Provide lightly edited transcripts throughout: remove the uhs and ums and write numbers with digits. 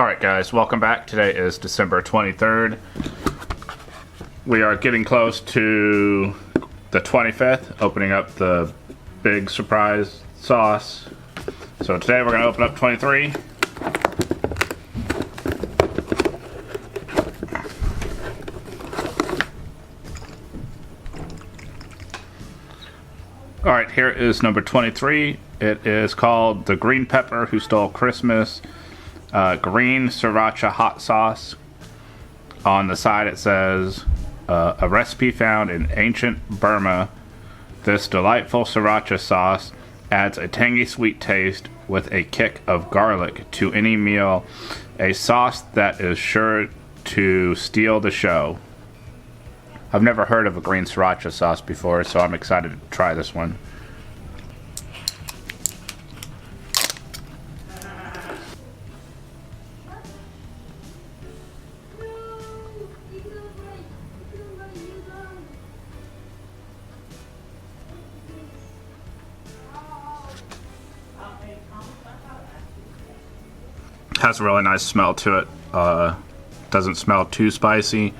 Alright guys, welcome back. Today is December 23rd. We are getting close to the 25th, opening up the big surprise sauce. So today we're going to open up 23. Alright, here is number 23. It is called The Green Pepper Who Stole Christmas. Green Sriracha Hot Sauce. On the side it says, a recipe found in ancient Burma. This delightful sriracha sauce adds a tangy sweet taste with a kick of garlic to any meal. A sauce that is sure to steal the show. I've never heard of a green sriracha sauce before, so I'm excited to try this one. Has a really nice smell to it. Doesn't smell too spicy,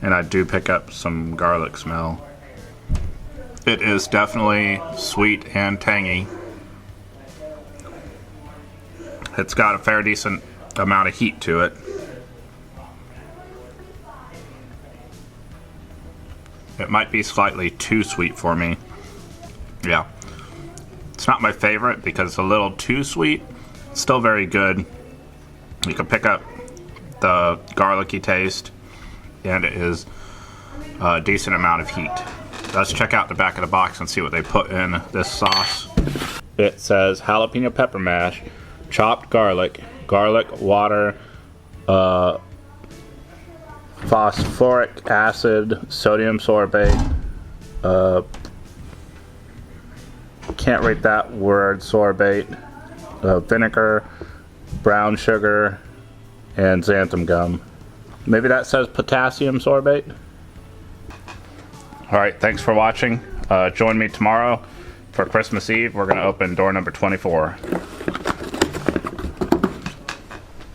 and I do pick up some garlic smell. It is definitely sweet and tangy. It's got a fair decent amount of heat to it. It might be slightly too sweet for me. Yeah. It's not my favorite because it's a little too sweet. It's still very good. You can pick up the garlicky taste, and it is a decent amount of heat. Let's check out the back of the box and see what they put in this sauce. It says jalapeno pepper mash, chopped garlic, garlic water, phosphoric acid, sodium sorbate, can't read that word, sorbate, vinegar, brown sugar, and xanthan gum. Maybe that says potassium sorbate. Alright, thanks for watching. Join me tomorrow for Christmas Eve. We're going to open door number 24.